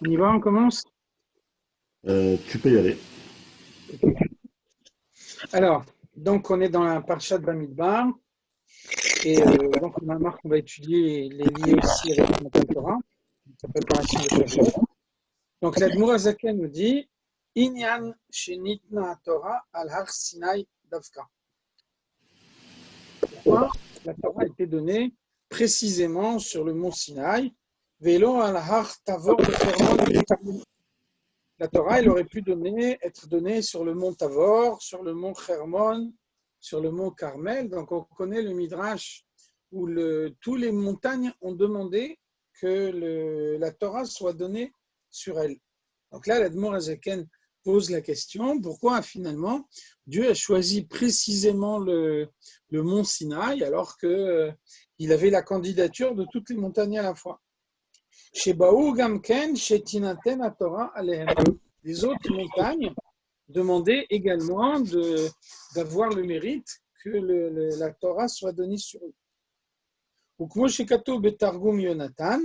On y va, on commence? Tu peux y aller. Ok. Alors, donc on est dans la Parsha de Bamidbar et donc on a marqué qu'on va étudier les lier aussi avec Matan Torah, la préparation de Shavuot. Donc l'Admor Zaken nous dit Inyan shenitna Torah al har Sinai davka. Pourquoi la Torah a été donnée précisément sur le mont Sinaï, Velo al har Tavor bechermon. La Torah, elle aurait pu être donnée sur le mont Tavor, sur le mont Hermon, sur le mont Carmel. Donc, on connaît le Midrash où tous les montagnes ont demandé que la Torah soit donnée sur elle. Donc là, l'Admor Azaken pose la question, pourquoi finalement Dieu a choisi précisément le mont Sinaï alors qu'il avait la candidature de toutes les montagnes à la fois. Shebaou Gamken, Shetinaten Torah Alehem. Les autres montagnes demandaient également d'avoir le mérite que la Torah soit donnée sur eux. Ou comme chez Kato Betargum Yonatan,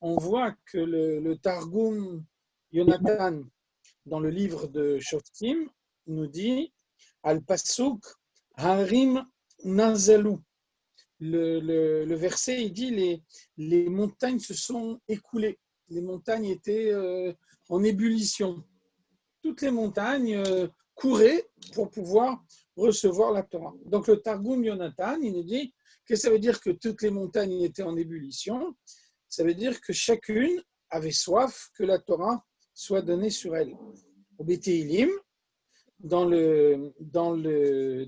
on voit que le Targum Yonatan, dans le livre de Shoftim, nous dit Al Pasuk Harim Nazalu. Le verset, il dit les montagnes se sont écoulées. Les montagnes étaient en ébullition. Toutes les montagnes couraient pour pouvoir recevoir la Torah. Donc le Targum Yonatan, il nous dit que ça veut dire que toutes les montagnes étaient en ébullition. Ça veut dire que chacune avait soif que la Torah soit donnée sur elle. Au Beteilim, dans le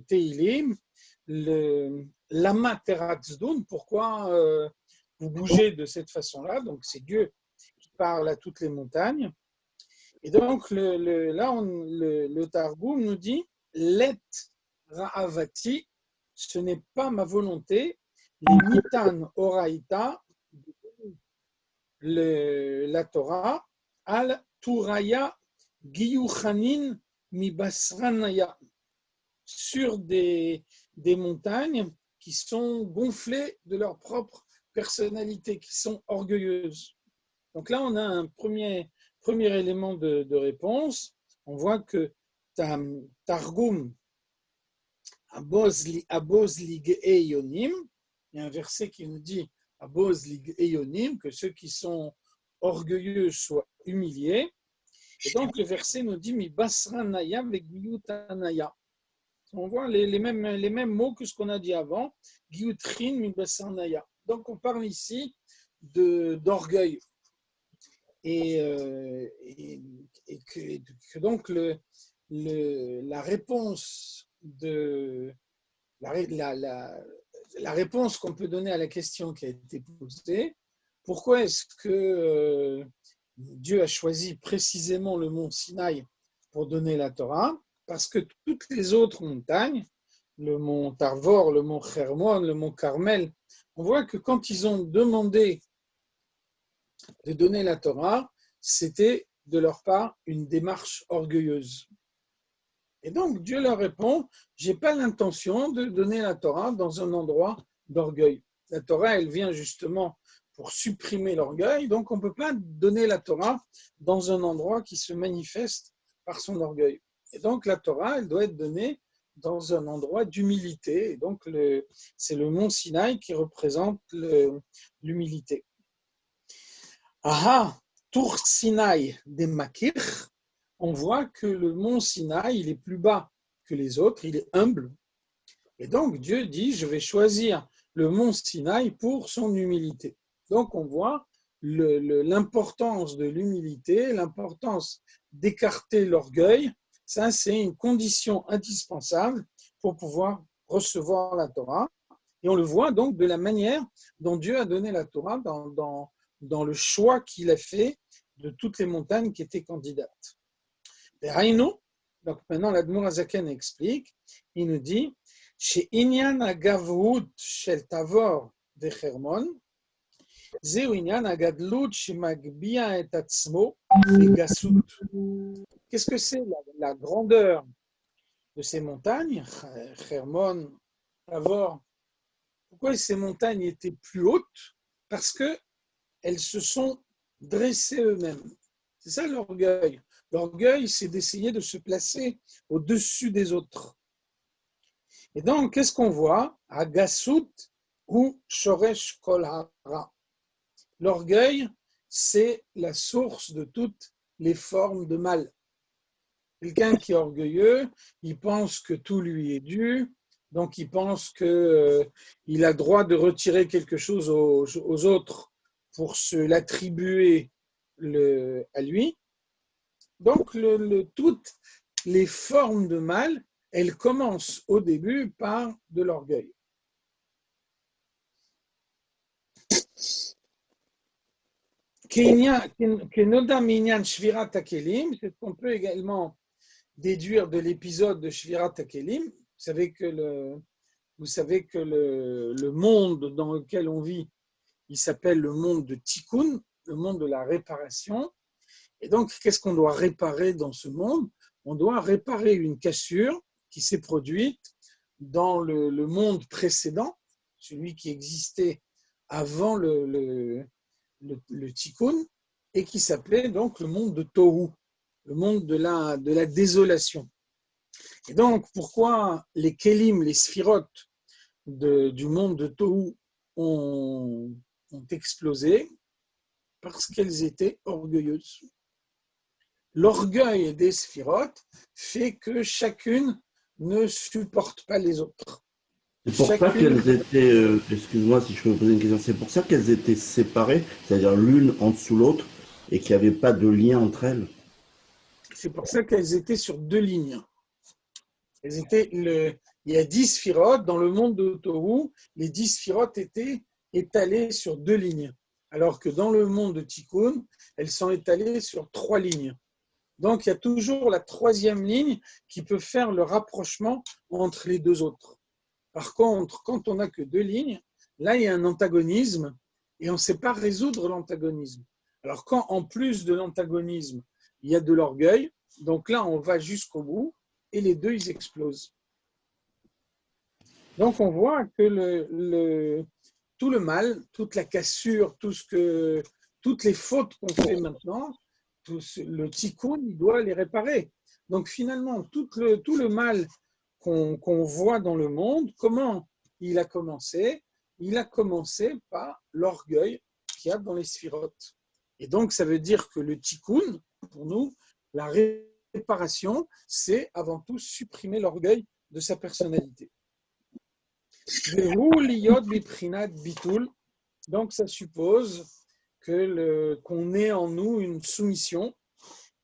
Teilim, Lama Teratzdun, pourquoi vous bougez de cette façon-là? Donc c'est Dieu qui parle à toutes les montagnes. Et donc le Targum nous dit Let Ra'avati, ce n'est pas ma volonté, les Nitan Oraita, la Torah, Al Turaya Giyuchanin Mi Basranaya, sur des montagnes qui sont gonflées de leur propre personnalité, qui sont orgueilleuses. Donc là, on a un premier élément de réponse. On voit que Targum Aboz Lig Eyonim, il y a un verset qui nous dit Aboz Lig Eyonim, que ceux qui sont orgueilleux soient humiliés. Et donc le verset nous dit Mi Basranaya Vegiyutanaya. On voit les mêmes mots que ce qu'on a dit avant, Giyutrin Mi Basranaya. Donc on parle ici d'orgueil. Et que donc la réponse la réponse qu'on peut donner à la question qui a été posée, pourquoi est-ce que Dieu a choisi précisément le mont Sinaï pour donner la Torah? Parce que toutes les autres montagnes, le mont Tarvor, le mont Hermon, le mont Carmel, on voit que quand ils ont demandé de donner la Torah, c'était de leur part une démarche orgueilleuse. Et donc Dieu leur répond, j'ai pas l'intention de donner la Torah dans un endroit d'orgueil. La Torah, elle vient justement pour supprimer l'orgueil, donc on ne peut pas donner la Torah dans un endroit qui se manifeste par son orgueil. Et donc la Torah, elle doit être donnée dans un endroit d'humilité. Et donc c'est le mont Sinaï qui représente l'humilité. Aha, Tour Sinaï des Makir, on voit que le mont Sinaï, il est plus bas que les autres, il est humble. Et donc Dieu dit, je vais choisir le mont Sinaï pour son humilité. Donc on voit l'importance de l'humilité, l'importance d'écarter l'orgueil. Ça, c'est une condition indispensable pour pouvoir recevoir la Torah. Et on le voit donc de la manière dont Dieu a donné la Torah dans le choix qu'il a fait de toutes les montagnes qui étaient candidates. Et Raïno, donc maintenant l'Admor Azaken explique, il nous dit chez Inyan Agavut Shel Tavor de Hermon, Zeu Inyan Agadlut Shemagbia et Atzmo Begasut. Qu'est-ce que c'est la grandeur de ces montagnes, Hermon, Tavor? Pourquoi ces montagnes étaient plus hautes? Parce qu'elles se sont dresser eux-mêmes. C'est ça l'orgueil. L'orgueil, c'est d'essayer de se placer au-dessus des autres. Et donc, qu'est-ce qu'on voit? Agasut ou Shoresh Kol Hara. L'orgueil, c'est la source de toutes les formes de mal. Quelqu'un qui est orgueilleux, il pense que tout lui est dû, donc il pense qu'il a droit de retirer quelque chose aux autres pour se l'attribuer à lui. Donc, toutes les formes de mal, elles commencent au début par de l'orgueil. Kenoda minyan shvirat hakelim, c'est ce qu'on peut également déduire de l'épisode de Shvirat Hakelim. Vous savez que le monde dans lequel on vit, il s'appelle le monde de Tikkun, le monde de la réparation. Et donc, qu'est-ce qu'on doit réparer dans ce monde? On doit réparer une cassure qui s'est produite dans le monde précédent, celui qui existait avant le Tikkun, et qui s'appelait donc le monde de Tohu, le monde de la désolation. Et donc, pourquoi les Kélim, les sphirotes du monde de Tohu ont explosé? Parce qu'elles étaient orgueilleuses. L'orgueil des sphirotes fait que chacune ne supporte pas les autres. C'est pour ça qu'elles étaient, excuse-moi si je peux vous poser une question, c'est pour ça qu'elles étaient séparées, c'est-à-dire l'une en dessous l'autre, et qu'il n'y avait pas de lien entre elles. C'est pour ça qu'elles étaient sur deux lignes. Il y a 10 sphirotes. Dans le monde de Tohu, les 10 sphirotes étaient étalées sur deux lignes. Alors que dans le monde de Tikkun, elles sont étalées sur 3 lignes. Donc, il y a toujours la troisième ligne qui peut faire le rapprochement entre les deux autres. Par contre, quand on n'a que deux lignes, là, il y a un antagonisme et on ne sait pas résoudre l'antagonisme. Alors, quand en plus de l'antagonisme, il y a de l'orgueil, donc là, on va jusqu'au bout et les deux, ils explosent. Donc, on voit que tout le mal, toute la cassure, toutes les fautes qu'on fait maintenant, le tikkun, il doit les réparer. Donc, finalement, tout le mal qu'on voit dans le monde, comment il a commencé? Il a commencé par l'orgueil qu'il y a dans les sphirotes. Et donc, ça veut dire que le tikkun, pour nous, la réparation, c'est avant tout supprimer l'orgueil de sa personnalité. Donc, ça suppose qu'on ait en nous une soumission.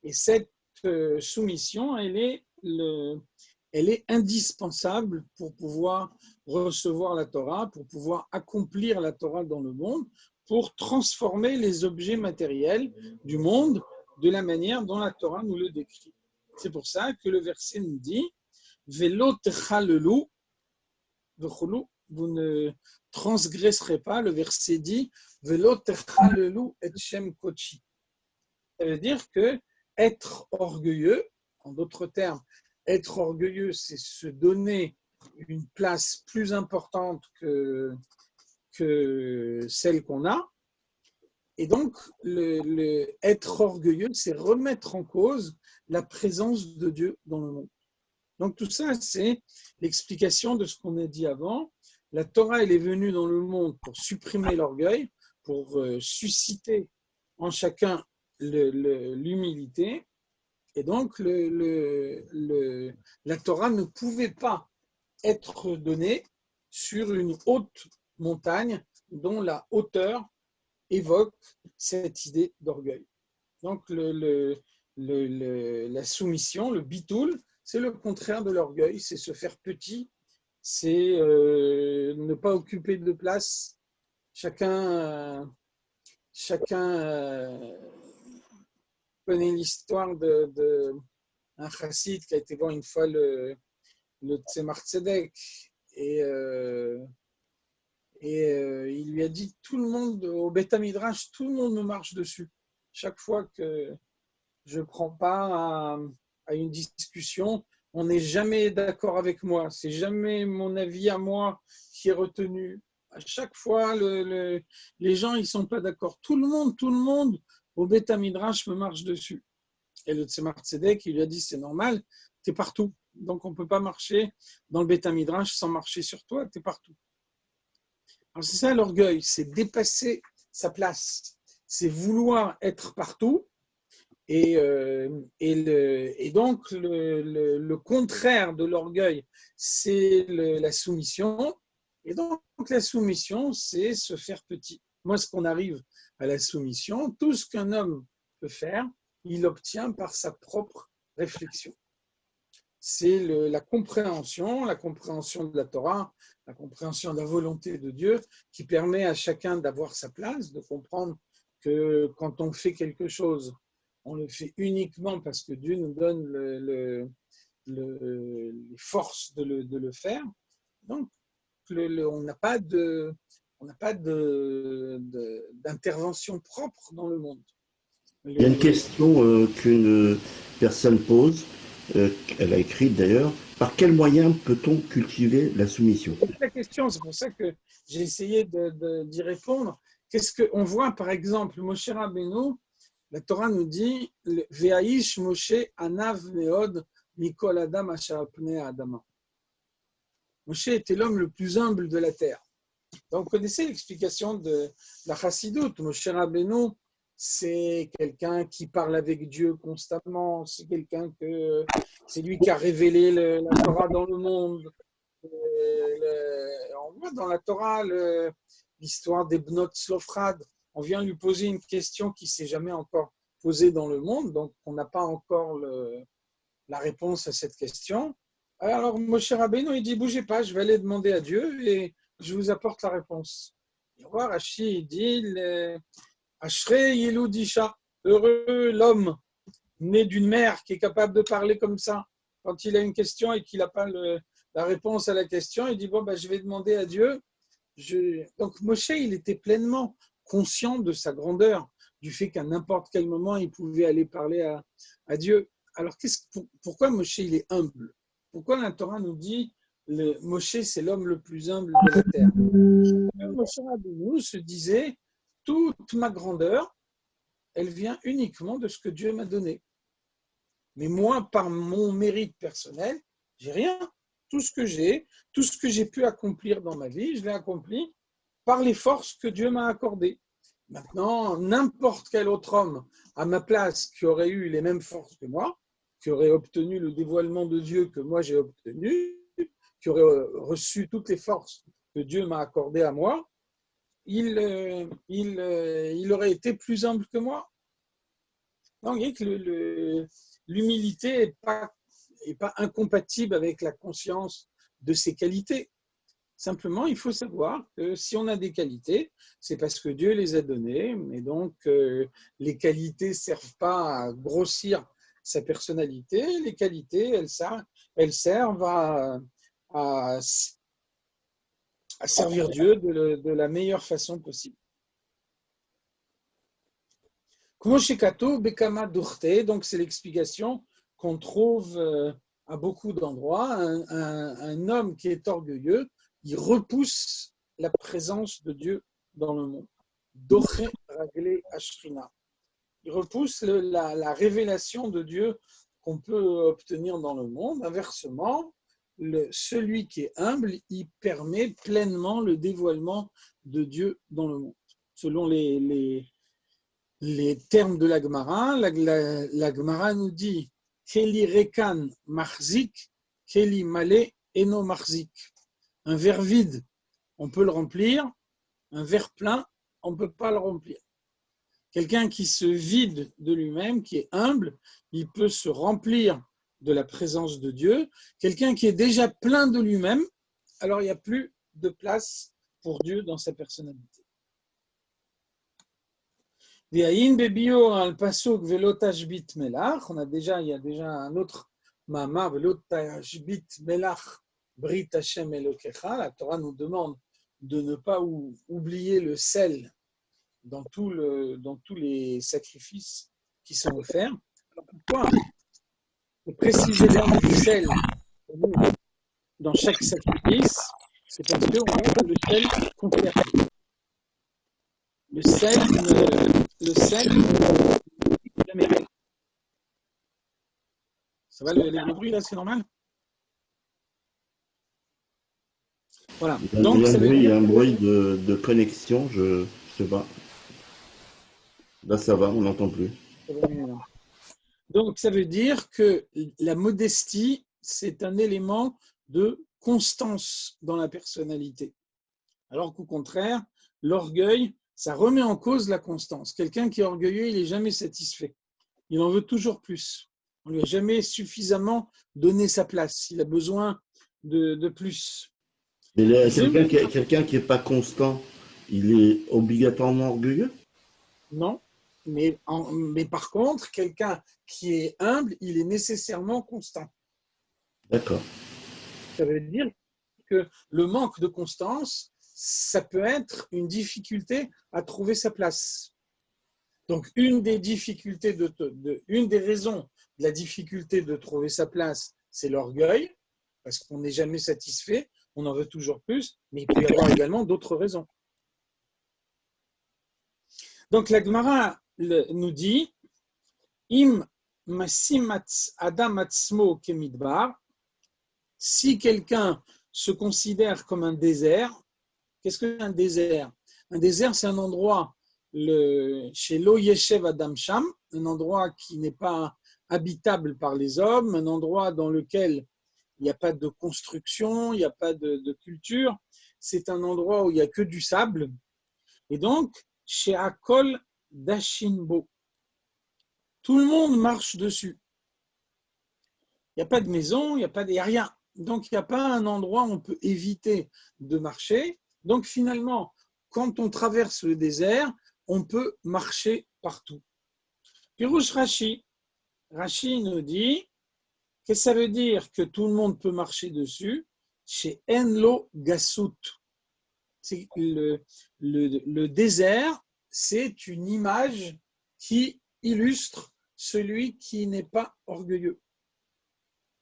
Et cette soumission, elle est indispensable pour pouvoir recevoir la Torah, pour pouvoir accomplir la Torah dans le monde, pour transformer les objets matériels du monde de la manière dont la Torah nous le décrit. C'est pour ça que le verset nous dit « Velo techalelu » vous ne transgresserez pas. Le verset dit « Velo techalelu et shem kochi ». Ça veut dire que être orgueilleux, en d'autres termes, être orgueilleux, c'est se donner une place plus importante que celle qu'on a. Et donc, être orgueilleux, c'est remettre en cause la présence de Dieu dans le monde. Donc, tout ça, c'est l'explication de ce qu'on a dit avant. La Torah, elle est venue dans le monde pour supprimer l'orgueil, pour susciter en chacun l'humilité. Et donc, la Torah ne pouvait pas être donnée sur une haute montagne dont la hauteur évoque cette idée d'orgueil. Donc, la soumission, le bitoul, c'est le contraire de l'orgueil, c'est se faire petit, c'est ne pas occuper de place. Chacun connaît l'histoire d'un chassid qui a été voir une fois le Tzemar Tzedek et il lui a dit tout le monde au Beth Midrash, tout le monde me marche dessus. Chaque fois que je prends part à une discussion, on n'est jamais d'accord avec moi. C'est jamais mon avis à moi qui est retenu. À chaque fois, les gens ils sont pas d'accord. Tout le monde au Beth Midrash me marche dessus. Et le Tzemar Tzedek, il lui a dit, c'est normal, tu es partout. Donc, on ne peut pas marcher dans le Beth Midrash sans marcher sur toi, tu es partout. Alors, c'est ça l'orgueil, c'est dépasser sa place. C'est vouloir être partout. Et donc, le contraire de l'orgueil, c'est la soumission. Et donc, la soumission, c'est se faire petit. Moi, ce qu'on arrive à la soumission, tout ce qu'un homme peut faire, il l'obtient par sa propre réflexion. C'est la compréhension de la Torah, la compréhension de la volonté de Dieu, qui permet à chacun d'avoir sa place, de comprendre que quand on fait quelque chose, on le fait uniquement parce que Dieu nous donne les forces de le faire. Donc, on n'a pas d'intervention propre dans le monde. Il y a une question qu'une personne pose, elle a écrite d'ailleurs. Par quel moyen peut-on cultiver la soumission? C'est la question, c'est pour ça que j'ai essayé d'y répondre. Qu'est-ce qu'on voit par exemple, Moshe Rabbeinu, la Torah nous dit Ve'aish Moshe anav meod mikol adam asher al pnei ha'adama. Moshe était l'homme le plus humble de la terre. Donc, vous connaissez l'explication de la Chassidoute. Moshe Rabbeinu, c'est quelqu'un qui parle avec Dieu constamment. C'est c'est lui qui a révélé la Torah dans le monde. On voit dans la Torah l'histoire des Bnot Slofrad. On vient lui poser une question qui ne s'est jamais encore posée dans le monde, donc on n'a pas encore la réponse à cette question. Alors Moshe Rabbeinu, il dit, bougez pas, je vais aller demander à Dieu et je vous apporte la réponse. Et voir Rashi, il dit, Ashrei Yeludisha, heureux l'homme né d'une mère qui est capable de parler comme ça. Quand il a une question et qu'il n'a pas la réponse à la question, il dit, bon, je vais demander à Dieu. Donc Moshe, il était pleinement conscient de sa grandeur, du fait qu'à n'importe quel moment, il pouvait aller parler à Dieu. Alors, pourquoi Moshe, il est humble? Pourquoi la Torah nous dit Moshe, c'est l'homme le plus humble de la terre? Moshe Rabbeinu se disait, toute ma grandeur, elle vient uniquement de ce que Dieu m'a donné. Mais moi, par mon mérite personnel, j'ai rien. Tout ce que j'ai pu accomplir dans ma vie, je l'ai accompli par les forces que Dieu m'a accordées. Maintenant, n'importe quel autre homme à ma place qui aurait eu les mêmes forces que moi, qui aurait obtenu le dévoilement de Dieu que moi j'ai obtenu, qui aurait reçu toutes les forces que Dieu m'a accordées à moi, il aurait été plus humble que moi. Donc, vous voyez que l'humilité n'est pas incompatible avec la conscience de ses qualités. Simplement, il faut savoir que si on a des qualités, c'est parce que Dieu les a données, mais donc les qualités ne servent pas à grossir sa personnalité. Les qualités, elles servent à servir Dieu de la meilleure façon possible. Donc c'est l'explication qu'on trouve à beaucoup d'endroits. Un homme qui est orgueilleux, il repousse la présence de Dieu dans le monde. Doché raglé ashrina. Il repousse la révélation de Dieu qu'on peut obtenir dans le monde. Inversement, celui qui est humble, il permet pleinement le dévoilement de Dieu dans le monde. Selon les termes de la Gemara, la Gemara nous dit Keli rekan marzik, keli male eno marzik. Un verre vide, on peut le remplir. Un verre plein, on ne peut pas le remplir. Quelqu'un qui se vide de lui-même, qui est humble, il peut se remplir de la présence de Dieu. Quelqu'un qui est déjà plein de lui-même, alors il n'y a plus de place pour Dieu dans sa personnalité. Il y a déjà un autre mama, Brit Hashem Elokecha. La Torah nous demande de ne pas oublier le sel dans tous les sacrifices qui sont offerts. Alors pourquoi précisément le sel dans chaque sacrifice? C'est parce qu'on a le sel confère. Le sel, le sel, jamais. Ça va, les bruits là, c'est normal? Voilà. Donc, ça veut Il y dire a un que bruit de connexion, je sais pas. Là, ça va, on n'entend plus. ça va mieux, là. Donc, ça veut dire que la modestie, c'est un élément de constance dans la personnalité. Alors qu'au contraire, l'orgueil, ça remet en cause la constance. Quelqu'un qui est orgueilleux, il n'est jamais satisfait. Il en veut toujours plus. On ne lui a jamais suffisamment donné sa place. Il a besoin de plus. Mais Zim, quelqu'un qui est pas constant, il est obligatoirement orgueilleux? non. Mais par contre, quelqu'un qui est humble, il est nécessairement constant. D'accord. Ça veut dire que le manque de constance, ça peut être une difficulté à trouver sa place. Donc, une des raisons de la difficulté de trouver sa place, c'est l'orgueil, parce qu'on n'est jamais satisfait, on en veut toujours plus, mais il peut y avoir également d'autres raisons. Donc, la Gemara nous dit Im masimatz adam atzmo kemidbar, si quelqu'un se considère comme un désert, qu'est-ce qu'un désert? Un désert, c'est un endroit chez Lo Yeshev Adam Sham, un endroit qui n'est pas habitable par les hommes, un endroit dans lequel il n'y a pas de construction, il n'y a pas de culture. C'est un endroit où il n'y a que du sable. Et donc, chez Akol Dashinbo, tout le monde marche dessus. Il n'y a pas de maison, il n'y a rien. Donc, il n'y a pas un endroit où on peut éviter de marcher. Donc, finalement, quand on traverse le désert, on peut marcher partout. Pirouche Rashi nous dit que ça veut dire que tout le monde peut marcher dessus chez Enlo Gassout. Le désert, c'est une image qui illustre celui qui n'est pas orgueilleux.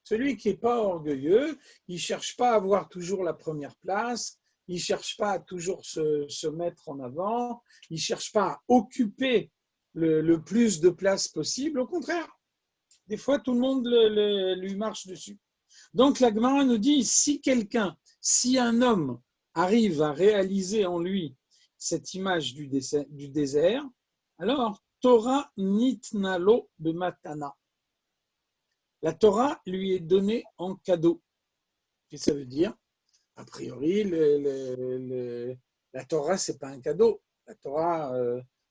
Celui qui n'est pas orgueilleux, il ne cherche pas à avoir toujours la première place, il ne cherche pas à toujours se mettre en avant, il ne cherche pas à occuper le plus de place possible. Au contraire, des fois, tout le monde lui marche dessus. Donc, la Gemara nous dit, si un homme arrive à réaliser en lui cette image du désert, alors, Torah nitnalo bematana. La Torah lui est donnée en cadeau. Et ça veut dire, a priori, la Torah, ce n'est pas un cadeau. La Torah,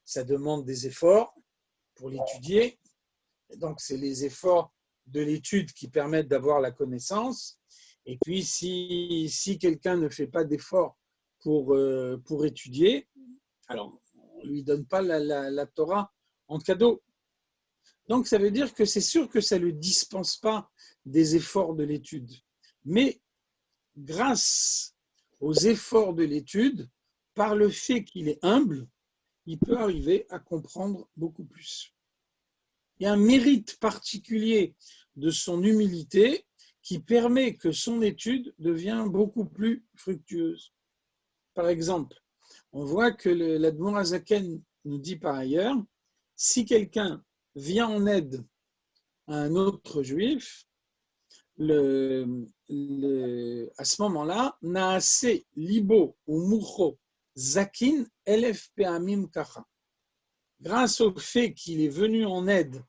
ça demande des efforts pour l'étudier. Et donc, c'est les efforts de l'étude qui permettent d'avoir la connaissance. Et puis, si quelqu'un ne fait pas d'efforts pour étudier, alors on ne lui donne pas la Torah en cadeau. Donc, ça veut dire que c'est sûr que ça ne le dispense pas des efforts de l'étude. Mais grâce aux efforts de l'étude, par le fait qu'il est humble, il peut arriver à comprendre beaucoup plus. Il y a un mérite particulier de son humilité qui permet que son étude devienne beaucoup plus fructueuse. Par exemple, on voit que l'Admor Hazaken nous dit par ailleurs, si quelqu'un vient en aide à un autre juif, à ce moment-là, Naase libo ou mucho zakin elef peamim kacha. Grâce au fait qu'il est venu en aide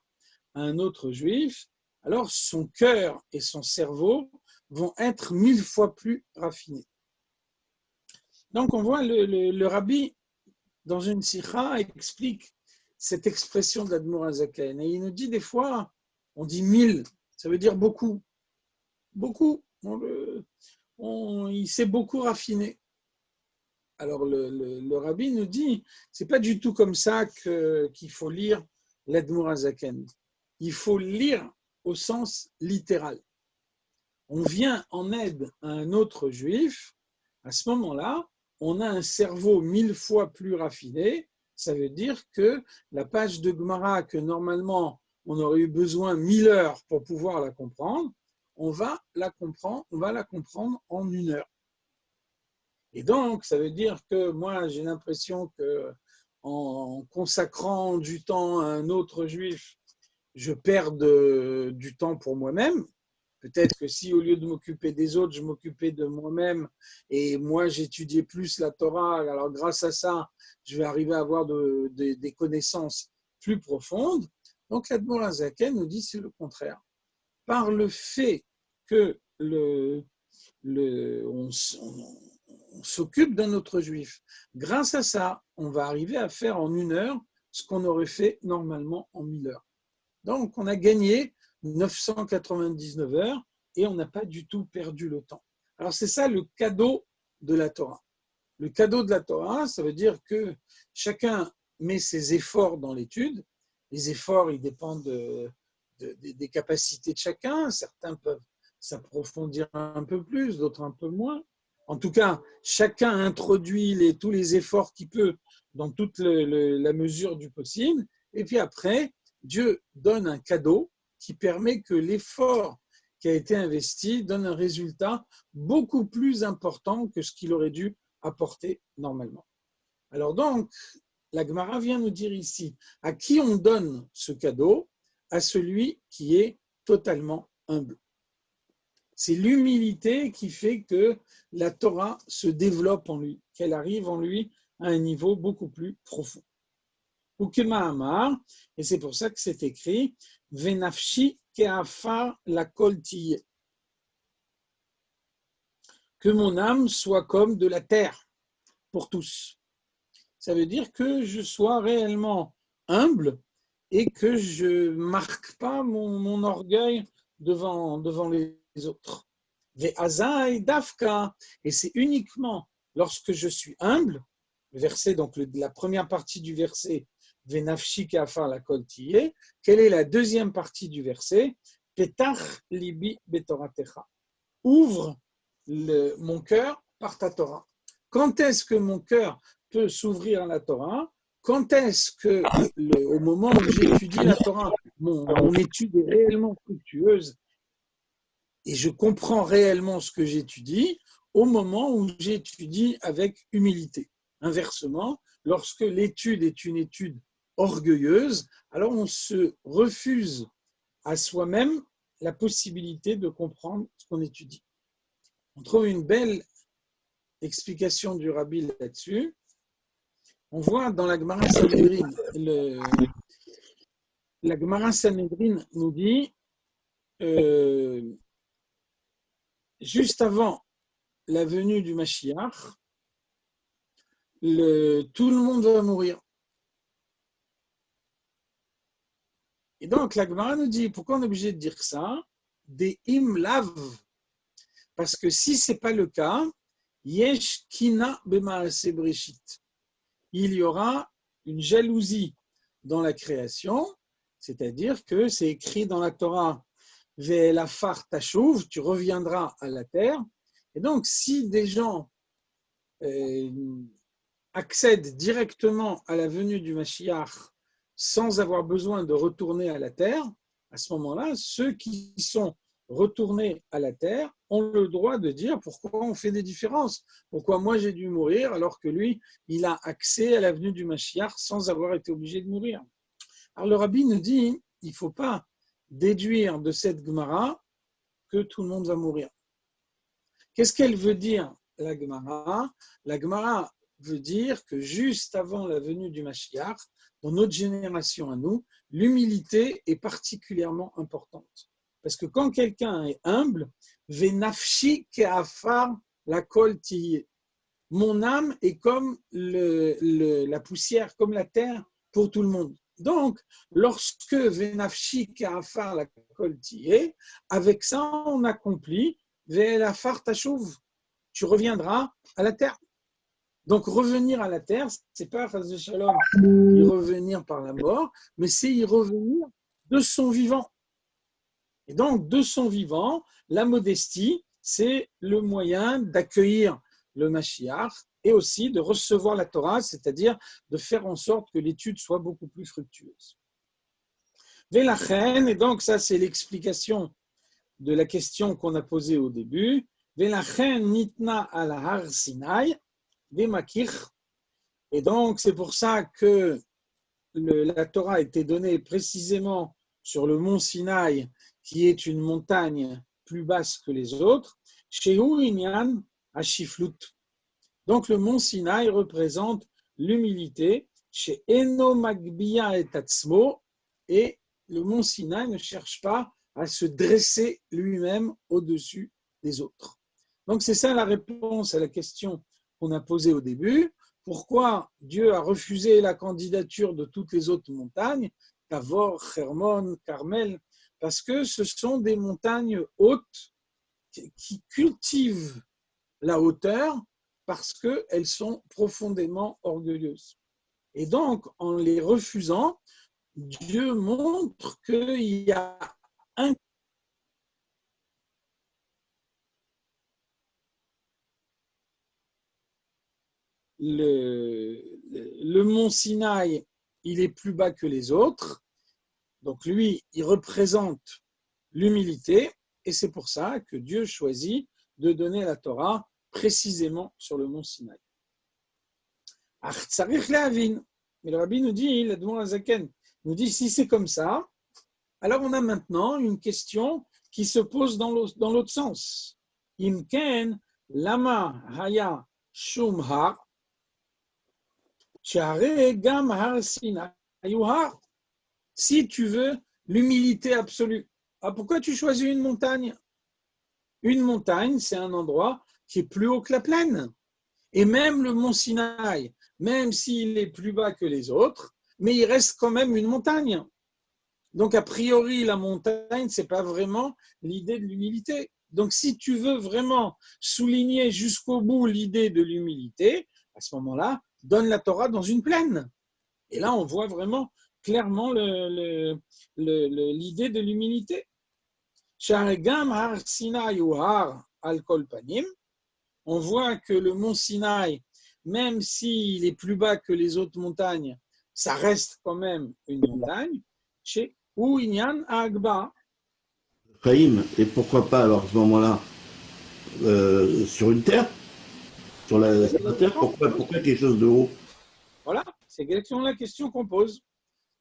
à un autre juif, alors son cœur et son cerveau vont être 1000 fois plus raffinés. Donc on voit le rabbi dans une sikha explique cette expression d'Admor Hazaken. Et il nous dit des fois, on dit 1000, ça veut dire beaucoup. Beaucoup. Il s'est beaucoup raffiné. Alors le rabbi nous dit, c'est pas du tout comme ça qu'il faut lire l'Admor Hazaken. Il faut lire au sens littéral. On vient en aide à un autre juif, à ce moment-là, on a un cerveau 1000 fois plus raffiné. Ça veut dire que la page de Gemara que normalement on aurait eu besoin 1000 heures pour pouvoir la comprendre, on va la comprendre en 1 heure. Et donc, ça veut dire que moi, j'ai l'impression que en consacrant du temps à un autre juif, je perds du temps pour moi-même. Peut-être que si au lieu de m'occuper des autres, je m'occupais de moi-même et moi j'étudiais plus la Torah, alors grâce à ça, je vais arriver à avoir des connaissances plus profondes. Donc l'Admor HaZaken nous dit c'est le contraire. Par le fait que on s'occupe d'un autre juif, grâce à ça, on va arriver à faire en 1 heure ce qu'on aurait fait normalement en 1000 heures. Donc, on a gagné 999 heures et on n'a pas du tout perdu le temps. Alors, c'est ça le cadeau de la Torah. Le cadeau de la Torah, ça veut dire que chacun met ses efforts dans l'étude. Les efforts, ils dépendent des capacités de chacun. Certains peuvent s'approfondir un peu plus, d'autres un peu moins. En tout cas, chacun introduit tous les efforts qu'il peut dans toute la mesure du possible. Et puis après, Dieu donne un cadeau qui permet que l'effort qui a été investi donne un résultat beaucoup plus important que ce qu'il aurait dû apporter normalement. Alors donc, la Gemara vient nous dire ici, à qui on donne ce cadeau? À celui qui est totalement humble. C'est l'humilité qui fait que la Torah se développe en lui, qu'elle arrive en lui à un niveau beaucoup plus profond. Ukema Amar, et c'est pour ça que c'est écrit Venafshi ke'afar lakol tiye. Que mon âme soit comme de la terre pour tous. Ça veut dire que je sois réellement humble et que je ne marque pas mon orgueil devant les autres. Ve'azai dafka, et c'est uniquement lorsque je suis humble, le verset, donc la première partie du verset, Venafshi ke'afar lakol tiye, quelle est la deuxième partie du verset? Petach libi betoratecha. Ouvre mon cœur par ta Torah. Quand est-ce que mon cœur peut s'ouvrir à la Torah? Quand est-ce que, au moment où j'étudie la Torah, mon étude est réellement fructueuse et je comprends réellement ce que j'étudie, au moment où j'étudie avec humilité. Inversement, lorsque l'étude est une étude orgueilleuse, alors on se refuse à soi-même la possibilité de comprendre ce qu'on étudie. On trouve une belle explication du Rabbi là-dessus. On voit dans la Gemara Sanhedrin, la Gemara Sanhedrin nous dit, juste avant la venue du Mashiach, tout le monde va mourir. Et donc la Gemara nous dit, pourquoi on est obligé de dire ça? Des imlav. Parce que si ce n'est pas le cas, yesh kina b'maaseh breshit. Il y aura une jalousie dans la création, c'est-à-dire que c'est écrit dans la Torah, ve'elafar tashuv, tu reviendras à la terre. Et donc, si des gens accèdent directement à la venue du Mashiach sans avoir besoin de retourner à la terre, à ce moment-là, ceux qui sont retournés à la terre ont le droit de dire pourquoi on fait des différences. Pourquoi moi j'ai dû mourir alors que lui, il a accès à la venue du Mashiach sans avoir été obligé de mourir. Alors le Rabbi nous dit, il ne faut pas déduire de cette Gemara que tout le monde va mourir. Qu'est-ce qu'elle veut dire, la Gemara? La Gemara veut dire que juste avant la venue du Mashiach, dans notre génération à nous, l'humilité est particulièrement importante. Parce que quand quelqu'un est humble, Venafshi ke'afar lakol tiye. Mon âme est comme la poussière, comme la terre pour tout le monde. Donc, lorsque Venafshi ke'afar lakol tiye, avec ça, on accomplit Ve'elafar tashuv. Tu reviendras à la terre. Donc, revenir à la terre, ce n'est pas Chas Shalom y revenir par la mort, mais c'est y revenir de son vivant. Et donc, de son vivant, la modestie, c'est le moyen d'accueillir le Mashiach et aussi de recevoir la Torah, c'est-à-dire de faire en sorte que l'étude soit beaucoup plus fructueuse. Velachen, et donc ça c'est l'explication de la question qu'on a posée au début. Velachen nitna ala har Sinai, vemakich. Et donc, c'est pour ça que la Torah a été donnée précisément sur le mont Sinaï, qui est une montagne plus basse que les autres, chez Inyan Ashiflut. Donc, le mont Sinaï représente l'humilité, chez Eno Magbiya et Tatsmo, et le mont Sinaï ne cherche pas à se dresser lui-même au-dessus des autres. Donc, c'est ça la réponse à la question qu'on a posée au début. Pourquoi Dieu a refusé la candidature de toutes les autres montagnes, Tavor, Hermon, Carmel? Parce que ce sont des montagnes hautes qui cultivent la hauteur parce qu'elles sont profondément orgueilleuses. Et donc, en les refusant, Dieu montre qu'il y a un le mont Sinaï, il est plus bas que les autres. Donc lui, il représente l'humilité et c'est pour ça que Dieu choisit de donner la Torah précisément sur le mont Sinaï. Mais le Rabbi nous dit, l'Admor Azaken nous dit, si c'est comme ça, alors on a maintenant une question qui se pose dans l'autre sens. Imken lama haya shum har share gam har Sinai har. Si tu veux l'humilité absolue, pourquoi tu choisis une montagne? Une montagne, c'est un endroit qui est plus haut que la plaine. Et même le mont Sinaï, même s'il est plus bas que les autres, mais il reste quand même une montagne. Donc, a priori, la montagne, ce n'est pas vraiment l'idée de l'humilité. Donc, si tu veux vraiment souligner jusqu'au bout l'idée de l'humilité, à ce moment-là, donne la Torah dans une plaine. Et là, on voit vraiment clairement l'idée de l'humilité. Sharegam har Sinai ou har al kol panim. On voit que le mont Sinaï, même s'il est plus bas que les autres montagnes, ça reste quand même une montagne. Chez Inyan Agba. Chaim, et pourquoi pas alors à ce moment-là sur une terre, sur la terre, pourquoi quelque chose de haut? Voilà, c'est exactement la question qu'on pose.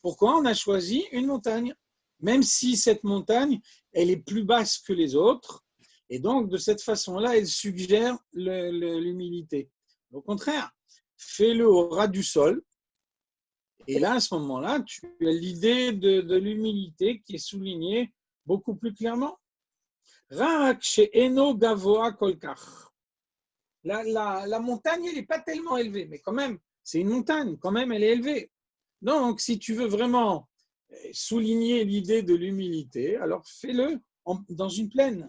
Pourquoi on a choisi une montagne? Même si cette montagne, elle est plus basse que les autres, et donc de cette façon-là, elle suggère l'humilité. Au contraire, fais-le au ras du sol, et là, à ce moment-là, tu as l'idée de l'humilité qui est soulignée beaucoup plus clairement. Rak she'eno gavoa kolkach. La montagne, elle n'est pas tellement élevée, mais quand même, c'est une montagne, quand même, elle est élevée. Donc, si tu veux vraiment souligner l'idée de l'humilité, alors fais-le dans une plaine.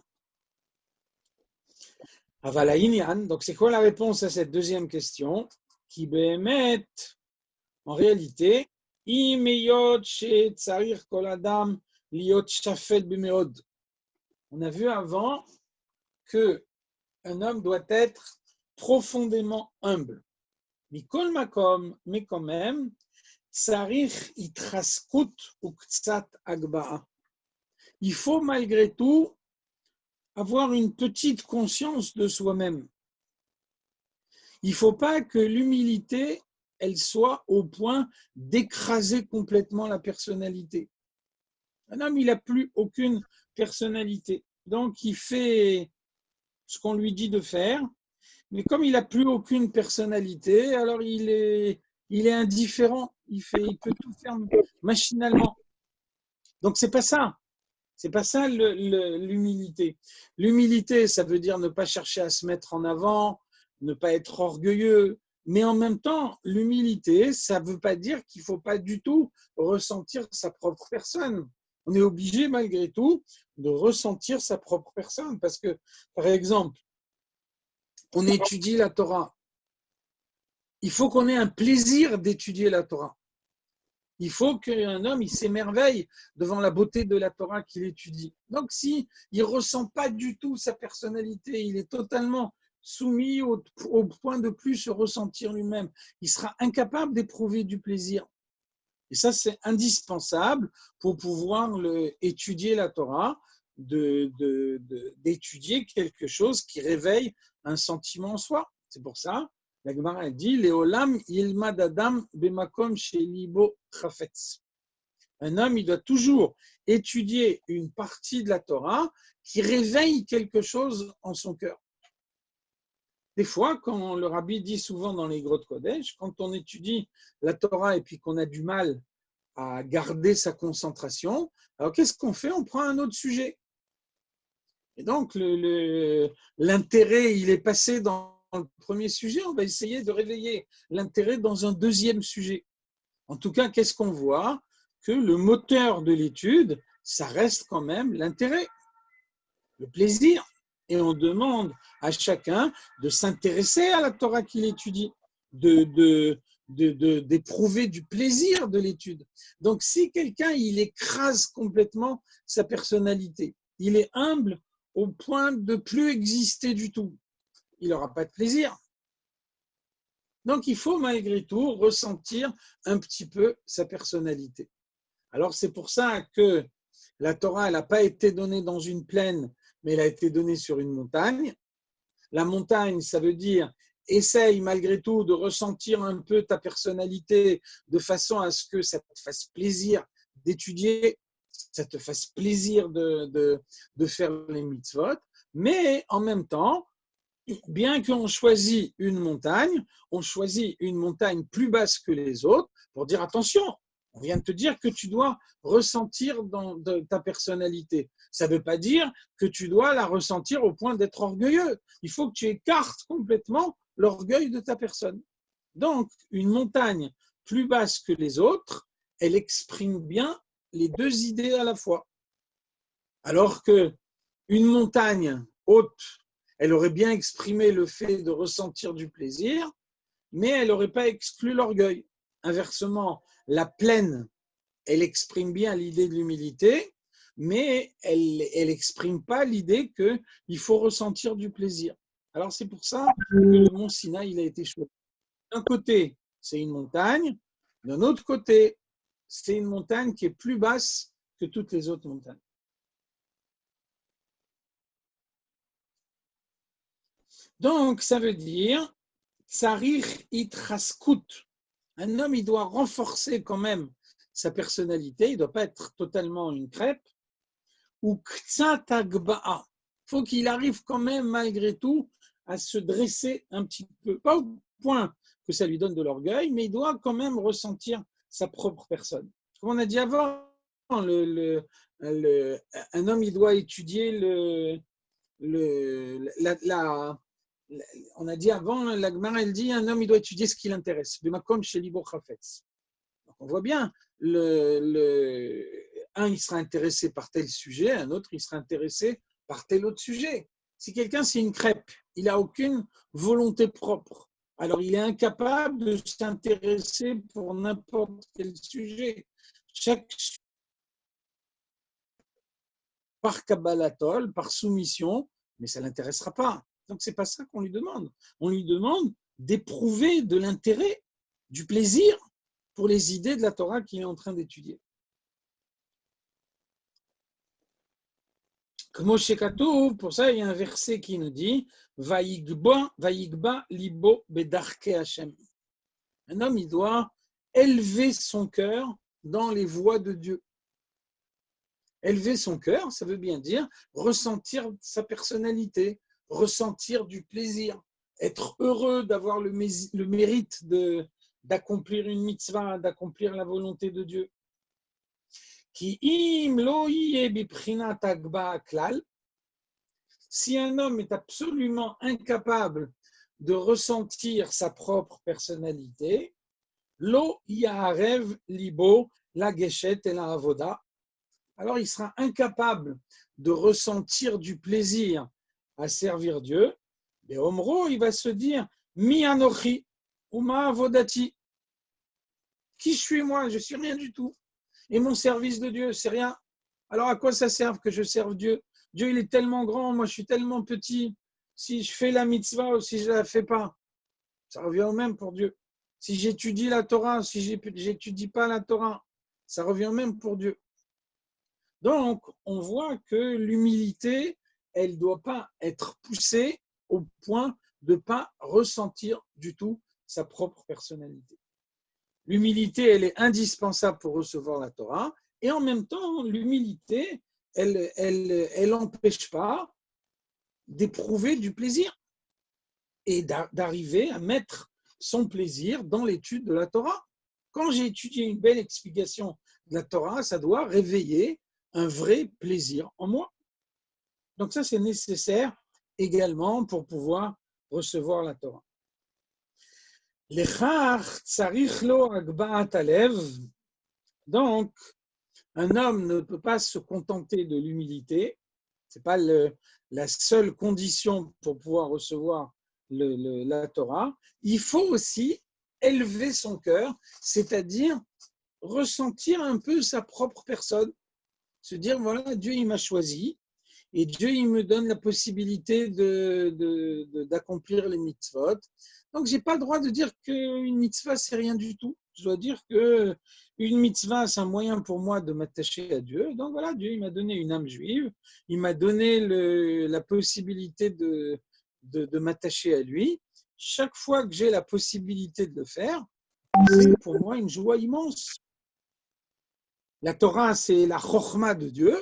Avalaïnian, donc c'est quoi la réponse à cette deuxième question? Qui bémet, en réalité, imeyot she tsarir kol adam liot shafet b'meod. On a vu avant que un homme doit être profondément humble. Mikol makom, mais quand même, tsarich itraskut uktsat agba'a. Il faut malgré tout avoir une petite conscience de soi-même. Il ne faut pas que l'humilité, elle soit au point d'écraser complètement la personnalité. Un homme, il n'a plus aucune personnalité. Donc, il fait ce qu'on lui dit de faire, mais comme il n'a plus aucune personnalité, alors il est indifférent. Il peut tout faire machinalement. Donc, c'est pas ça. C'est pas ça l'humilité. L'humilité, ça veut dire ne pas chercher à se mettre en avant, ne pas être orgueilleux. Mais en même temps, l'humilité, ça ne veut pas dire qu'il ne faut pas du tout ressentir sa propre personne. On est obligé, malgré tout, de ressentir sa propre personne. Parce que, par exemple, on étudie la Torah. Il faut qu'on ait un plaisir d'étudier la Torah. Il faut qu'un homme il s'émerveille devant la beauté de la Torah qu'il étudie. Donc, si il ne ressent pas du tout sa personnalité, il est totalement soumis au point de plus se ressentir lui-même, il sera incapable d'éprouver du plaisir. Et ça, c'est indispensable pour pouvoir étudier la Torah, d'étudier quelque chose qui réveille un sentiment en soi. C'est pour ça La Gemara dit Leolam yilmad adam bemakom shelibo chafetz. Un homme, il doit toujours étudier une partie de la Torah qui réveille quelque chose en son cœur. Des fois, quand le rabbi dit souvent dans les grottes Kodesh, quand on étudie la Torah et puis qu'on a du mal à garder sa concentration, alors qu'est-ce qu'on fait? On prend un autre sujet. Et donc, l'intérêt, il est passé dans le premier sujet, on va essayer de réveiller l'intérêt dans un deuxième sujet. En tout cas, qu'est-ce qu'on voit? Que le moteur de l'étude, ça reste quand même l'intérêt, le plaisir. Et on demande à chacun de s'intéresser à la Torah qu'il étudie, d'éprouver du plaisir de l'étude. Donc, si quelqu'un, il écrase complètement sa personnalité, il est humble au point de ne plus exister du tout, il n'aura pas de plaisir. Donc, il faut malgré tout ressentir un petit peu sa personnalité. Alors, c'est pour ça que la Torah, elle n'a pas été donnée dans une plaine, mais elle a été donnée sur une montagne. La montagne, ça veut dire, essaye malgré tout de ressentir un peu ta personnalité de façon à ce que ça te fasse plaisir d'étudier, ça te fasse plaisir de faire les mitzvot, mais en même temps, bien qu'on choisit une montagne, on choisit une montagne plus basse que les autres pour dire attention, on vient de te dire que tu dois ressentir dans ta personnalité. Ça ne veut pas dire que tu dois la ressentir au point d'être orgueilleux. Il faut que tu écartes complètement l'orgueil de ta personne. Donc, une montagne plus basse que les autres, elle exprime bien les deux idées à la fois. Alors que une montagne haute, elle aurait bien exprimé le fait de ressentir du plaisir, mais elle n'aurait pas exclu l'orgueil. Inversement, la plaine, elle exprime bien l'idée de l'humilité, mais elle n'exprime pas l'idée qu'il faut ressentir du plaisir. Alors c'est pour ça que le mont Sinaï il a été choisi. D'un côté, c'est une montagne, d'un autre côté, c'est une montagne qui est plus basse que toutes les autres montagnes. Donc, ça veut dire Tsarich itraskut. Un homme, il doit renforcer quand même sa personnalité, il ne doit pas être totalement une crêpe. Ou ktsat agba'a. Il faut qu'il arrive quand même, malgré tout, à se dresser un petit peu. Pas au point que ça lui donne de l'orgueil, mais il doit quand même ressentir sa propre personne. Comme on a dit avant, un homme, il doit étudier on a dit avant, la Gemara, elle dit, un homme, il doit étudier ce qui l'intéresse. B'makom shelibo chafetz. On voit bien, un, il sera intéressé par tel sujet, un autre, il sera intéressé par tel autre sujet. Si quelqu'un, c'est une crêpe, il n'a aucune volonté propre, alors il est incapable de s'intéresser pour n'importe quel sujet. Chaque par kabbalatol, par soumission, mais ça ne l'intéressera pas. Donc, ce n'est pas ça qu'on lui demande. On lui demande d'éprouver de l'intérêt, du plaisir pour les idées de la Torah qu'il est en train d'étudier. Comme Shekatou, pour ça, il y a un verset qui nous dit Vaïgba libo bedarke Hashem. Un homme, il doit élever son cœur dans les voies de Dieu. Élever son cœur, ça veut bien dire ressentir sa personnalité, ressentir du plaisir, être heureux d'avoir le mérite d'accomplir une mitzvah, d'accomplir la volonté de Dieu. Si un homme est absolument incapable de ressentir sa propre personnalité, lo yarev libo la geshet et la avoda, alors il sera incapable de ressentir du plaisir à servir Dieu. Et Omro, il va se dire mi anochi ou ma avodati. Qui suis moi? Je suis rien du tout. Et mon service de Dieu, c'est rien. Alors à quoi ça sert que je serve Dieu? Dieu, il est tellement grand, moi je suis tellement petit. Si je fais la mitzvah ou si je ne la fais pas, ça revient au même pour Dieu. Si j'étudie la Torah, si je n'étudie pas la Torah, ça revient au même pour Dieu. Donc, on voit que l'humilité, elle ne doit pas être poussée au point de ne pas ressentir du tout sa propre personnalité. L'humilité, elle est indispensable pour recevoir la Torah, et en même temps, l'humilité, elle n'empêche pas d'éprouver du plaisir et d'arriver à mettre son plaisir dans l'étude de la Torah. Quand j'ai étudié une belle explication de la Torah, ça doit réveiller un vrai plaisir en moi. Donc ça, c'est nécessaire également pour pouvoir recevoir la Torah. Donc, un homme ne peut pas se contenter de l'humilité. Ce n'est pas la seule condition pour pouvoir recevoir la Torah. Il faut aussi élever son cœur, c'est-à-dire ressentir un peu sa propre personne. Se dire, voilà, Dieu, il m'a choisi et Dieu, il me donne la possibilité d'accomplir les mitzvot. Donc, je n'ai pas le droit de dire qu'une mitzvah, c'est rien du tout. Je dois dire qu'une mitzvah, c'est un moyen pour moi de m'attacher à Dieu. Donc, voilà, Dieu, il m'a donné une âme juive. Il m'a donné la possibilité de m'attacher à lui. Chaque fois que j'ai la possibilité de le faire, c'est pour moi une joie immense. La Torah, c'est la chokhma de Dieu.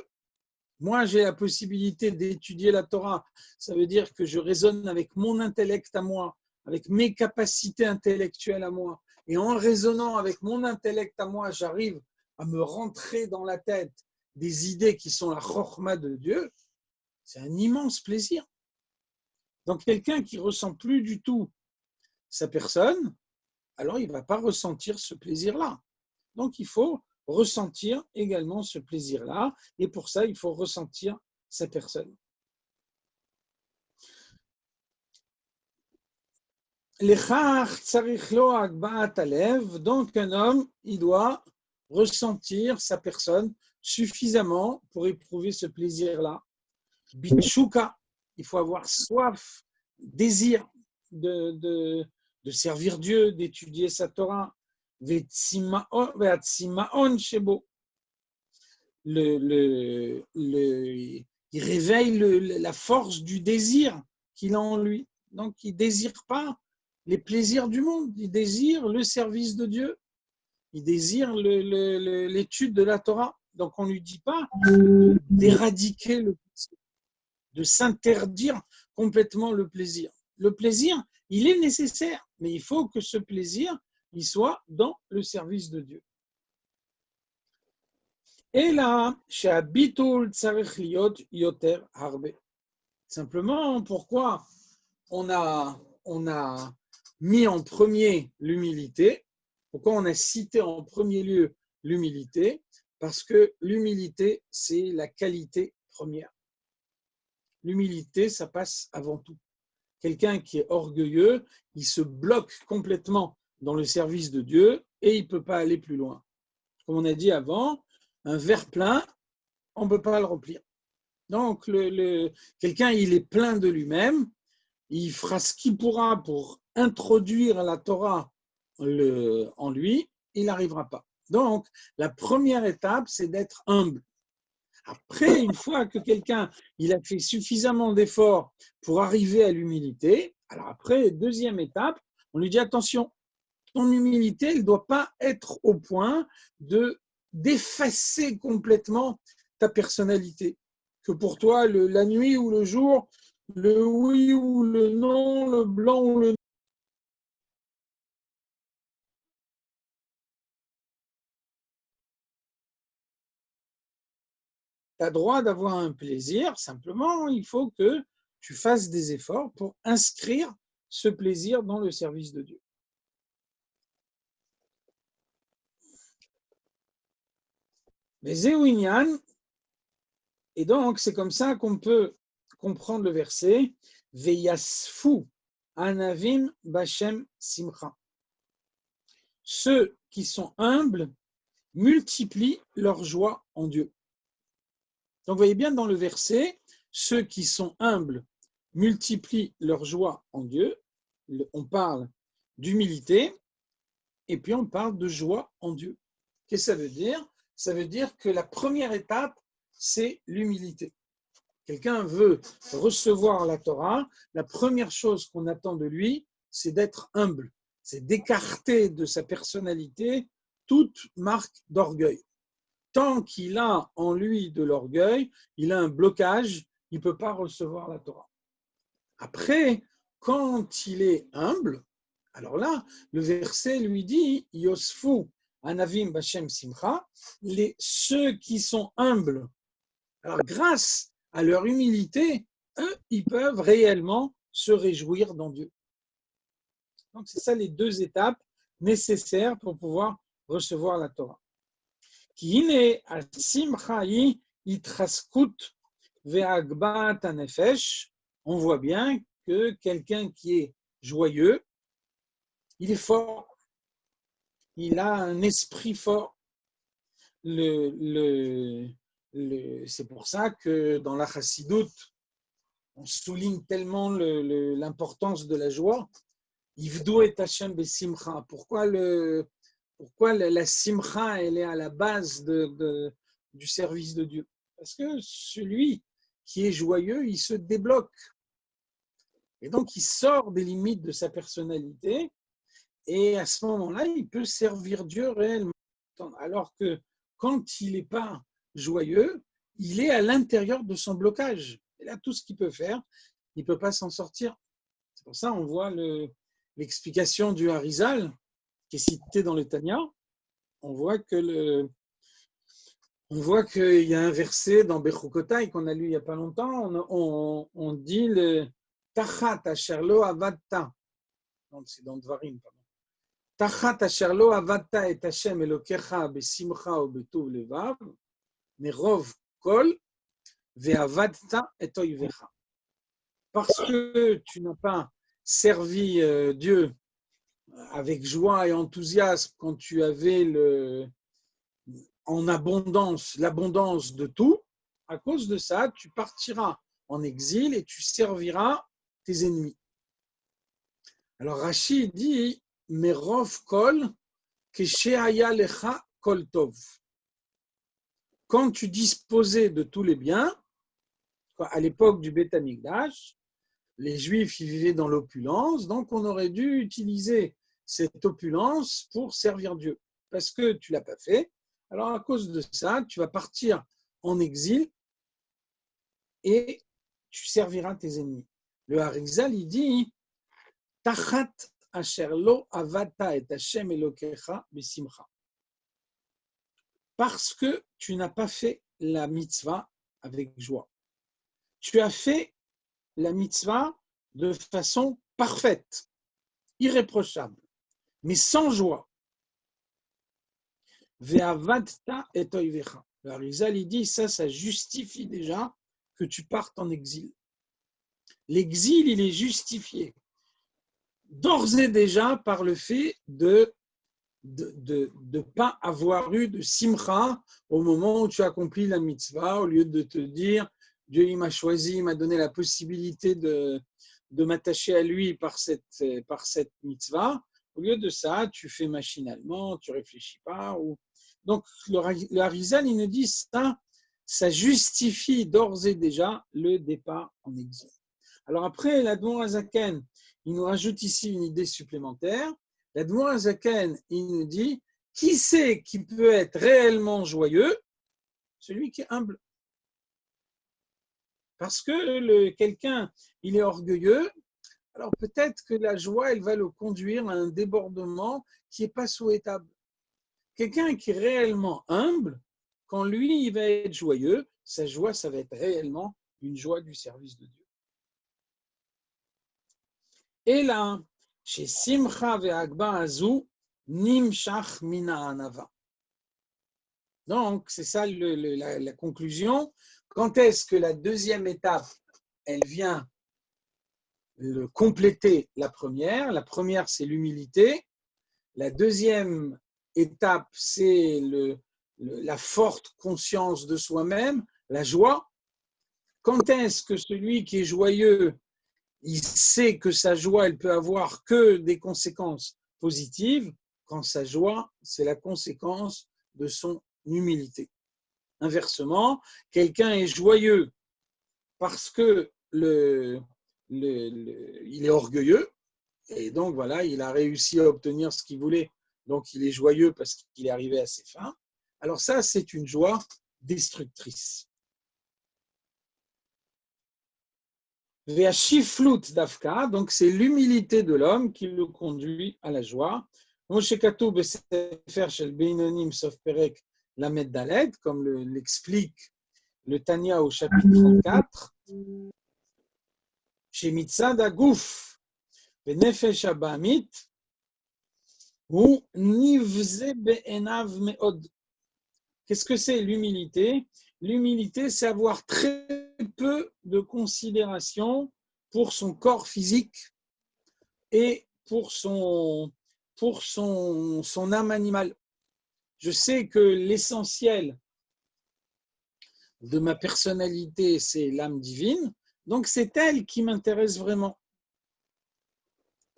Moi, j'ai la possibilité d'étudier la Torah. Ça veut dire que je raisonne avec mon intellect à moi, avec mes capacités intellectuelles à moi. Et en raisonnant avec mon intellect à moi, j'arrive à me rentrer dans la tête des idées qui sont la chokhma de Dieu. C'est un immense plaisir. Donc, quelqu'un qui ne ressent plus du tout sa personne, alors il ne va pas ressentir ce plaisir-là. Donc, il faut ressentir également ce plaisir-là, et pour ça, il faut ressentir sa personne. Donc, un homme, il doit ressentir sa personne suffisamment pour éprouver ce plaisir-là. Bitshuka, il faut avoir soif, désir de servir Dieu, d'étudier sa Torah. Il réveille la force du désir qu'il a en lui. Donc, il ne désire pas les plaisirs du monde, il désire le service de Dieu, il désire l'étude de la Torah. Donc, on ne lui dit pas d'éradiquer le plaisir, de s'interdire complètement le plaisir. Le plaisir, il est nécessaire, mais il faut que ce plaisir il soit dans le service de Dieu. Et là, simplement, pourquoi on a mis en premier l'humilité? Pourquoi on a cité en premier lieu l'humilité? Parce que l'humilité, c'est la qualité première. L'humilité, ça passe avant tout. Quelqu'un qui est orgueilleux, il se bloque complètement dans le service de Dieu et il ne peut pas aller plus loin. Comme on a dit avant, un verre plein, on ne peut pas le remplir. Donc, quelqu'un, il est plein de lui-même, il fera ce qu'il pourra pour introduire la Torah en lui, il n'arrivera pas. Donc, la première étape, c'est d'être humble. Après, une fois que quelqu'un il a fait suffisamment d'efforts pour arriver à l'humilité, alors après, deuxième étape, on lui dit attention, ton humilité, elle ne doit pas être au point d'effacer complètement ta personnalité. Que pour toi, la nuit ou le jour, le oui ou le non, le blanc ou le non, tu as droit d'avoir un plaisir, simplement, il faut que tu fasses des efforts pour inscrire ce plaisir dans le service de Dieu. Mais Zéouinian, et donc c'est comme ça qu'on peut comprendre le verset Veyasfu anavim bashem simcha. Ceux qui sont humbles multiplient leur joie en Dieu. Donc vous voyez bien dans le verset, ceux qui sont humbles multiplient leur joie en Dieu. On parle d'humilité et puis on parle de joie en Dieu. Qu'est-ce que ça veut dire? Ça veut dire que la première étape, c'est l'humilité. quelqu'un veut recevoir la Torah, la première chose qu'on attend de lui, c'est d'être humble, c'est d'écarter de sa personnalité toute marque d'orgueil. Tant qu'il a en lui de l'orgueil, il a un blocage, il ne peut pas recevoir la Torah. Après, quand il est humble, alors là, le verset lui dit Yosfu Anavim Bashem Simcha, ceux qui sont humbles, alors grâce à leur humilité, eux, ils peuvent réellement se réjouir dans Dieu. Donc, c'est ça les deux étapes nécessaires pour pouvoir recevoir la Torah. Ki asimcha itraskut ve'agbat hanefesh. On voit bien que quelqu'un qui est joyeux, il est fort, il a un esprit fort. C'est pour ça que dans la Chassidoute, on souligne tellement l'importance de la joie. Ivdu et Hashem besimcha. Pourquoi la simcha elle est à la base du service de Dieu? Parce que celui qui est joyeux, il se débloque. Et donc, il sort des limites de sa personnalité. Et à ce moment-là, il peut servir Dieu réellement. Alors que quand il n'est pas joyeux, il est à l'intérieur de son blocage. Et là, tout ce qu'il peut faire, il ne peut pas s'en sortir. C'est pour ça qu'on voit l'explication du Harizal, qui est citée dans le Tanya. On voit qu'il y a un verset dans Bechukotai qu'on a lu il n'y a pas longtemps. On dit le Tachat asherlo avatta. C'est dans Dvarim, pardon. Tachat asherlo avatta et Hashem elokecha besimcha ou betuv levav, merov kol ve'avadta et oivecha. Parce que tu n'as pas servi Dieu avec joie et enthousiasme quand tu avais en abondance, l'abondance de tout, à cause de ça, tu partiras en exil et tu serviras tes ennemis. Alors Rashi dit Merov kol kesheaya lecha kol tov. Quand tu disposais de tous les biens, à l'époque du Beth Amikdash, les Juifs ils vivaient dans l'opulence, donc on aurait dû utiliser cette opulence pour servir Dieu. Parce que tu ne l'as pas fait, alors à cause de ça, tu vas partir en exil et tu serviras tes ennemis. Le Harizal, il dit Tachat asher lo avata et Hashem elokecha besimcha. Parce que tu n'as pas fait la mitzvah avec joie. Tu as fait la mitzvah de façon parfaite, irréprochable, mais sans joie. Ve'avadta et oivecha. Le Harizal, il dit ça justifie déjà que tu partes en exil. L'exil, il est justifié d'ores et déjà par le fait de ne pas avoir eu de simcha au moment où tu accomplis la mitzvah, au lieu de te dire Dieu il m'a choisi, il m'a donné la possibilité de m'attacher à lui par cette mitzvah. Au lieu de ça, tu fais machinalement, tu ne réfléchis pas. Donc, le Harizal, il nous dit ça justifie d'ores et déjà le départ en exil. Alors après, l'Admor HaZaken, il nous rajoute ici une idée supplémentaire. L'Admor HaZaken, il nous dit, qui c'est qui peut être réellement joyeux? Celui qui est humble. Parce que quelqu'un, il est orgueilleux, alors peut-être que la joie, elle va le conduire à un débordement qui n'est pas souhaitable. Quelqu'un qui est réellement humble, quand lui, il va être joyeux, sa joie, ça va être réellement une joie du service de Dieu. Et là, chez Simcha ve'agba azu, nimshach mina anava. Donc, c'est ça la conclusion. Quand est-ce que la deuxième étape, elle vient compléter la première? La première, c'est l'humilité. La deuxième étape, c'est la forte conscience de soi-même, la joie. Quand est-ce que celui qui est joyeux, il sait que sa joie, elle peut avoir que des conséquences positives, quand sa joie, c'est la conséquence de son humilité. Inversement, quelqu'un est joyeux parce que il est orgueilleux, et donc voilà, il a réussi à obtenir ce qu'il voulait, donc il est joyeux parce qu'il est arrivé à ses fins. Alors ça, c'est une joie destructrice. Ve'ashiflut dafka, donc c'est l'humilité de l'homme qui le conduit à la joie. Moshe Katou besefer shel beinonim sauf perek lamed daled, comme l'explique le Tanya au chapitre 34. Chez Mitzad Agouf, Benefesh Abamit, ou Nivze Be'enav Me'od. Qu'est-ce que c'est l'humilité? L'humilité, c'est avoir très peu de considération pour son corps physique et pour son âme animale. Je sais que l'essentiel de ma personnalité, c'est l'âme divine, donc c'est elle qui m'intéresse vraiment.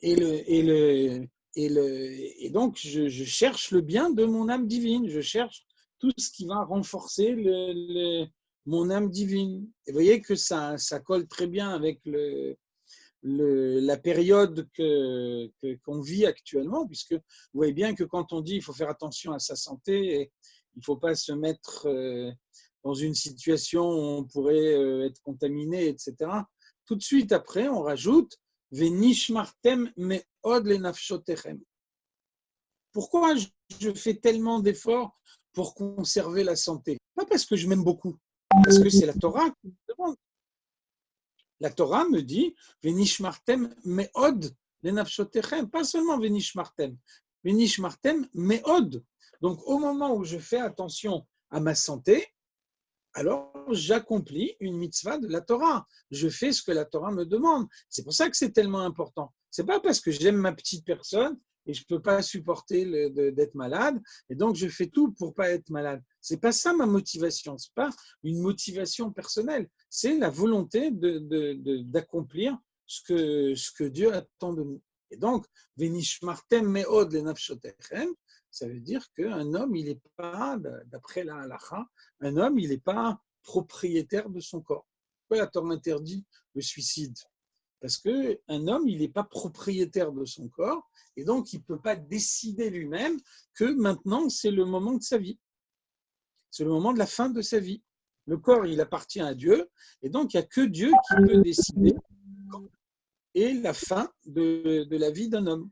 Et donc, je cherche le bien de mon âme divine. Je cherche tout ce qui va renforcer mon âme divine. Et vous voyez que ça colle très bien avec la période qu'on vit actuellement, puisque vous voyez bien que quand on dit qu'il faut faire attention à sa santé, et il ne faut pas se mettre dans une situation où on pourrait être contaminé, etc. Tout de suite après, on rajoute Venishmartem me'od lenafshotechem. Pourquoi je fais tellement d'efforts pour conserver la santé? Pas parce que je m'aime beaucoup, parce que c'est la Torah qui me demande. La Torah me dit Venishmartem me'od lenafshotechem, pas seulement Venishmartem me'od. Donc au moment où je fais attention à ma santé, alors j'accomplis une mitzvah de la Torah. Je fais ce que la Torah me demande. C'est pour ça que c'est tellement important. C'est pas parce que j'aime ma petite personne et je peux pas supporter d'être malade, et donc je fais tout pour pas être malade. C'est pas ça ma motivation. C'est pas une motivation personnelle. C'est la volonté d'accomplir ce que Dieu attend de nous. Et donc, Venishmartem me'od lenafshotechem, ça veut dire qu'un homme, il n'est pas, d'après la halakha, un homme, il n'est pas propriétaire de son corps. Pourquoi la Torah interdit le suicide? Parce qu'un homme, il n'est pas propriétaire de son corps, et donc il ne peut pas décider lui-même que maintenant, c'est le moment de sa vie. C'est le moment de la fin de sa vie. Le corps, il appartient à Dieu, et donc il n'y a que Dieu qui peut décider et la fin de la vie d'un homme.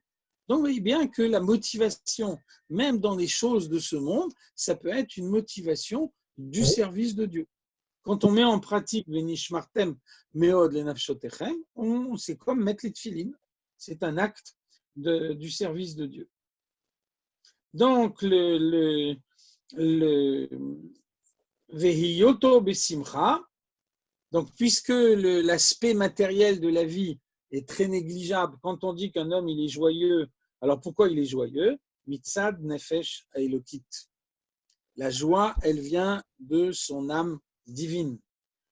Donc, vous voyez bien que la motivation, même dans les choses de ce monde, ça peut être une motivation du service de Dieu. Quand on met en pratique Venishmartem me'od lenafshotechem, c'est comme mettre les tefilines. C'est un acte du service de Dieu. Donc, le Vehiyoto besimcha, donc puisque l'aspect matériel de la vie est très négligeable, quand on dit qu'un homme il est joyeux, alors pourquoi il est joyeux? Mitzad nefesh haelokit. La joie, elle vient de son âme divine.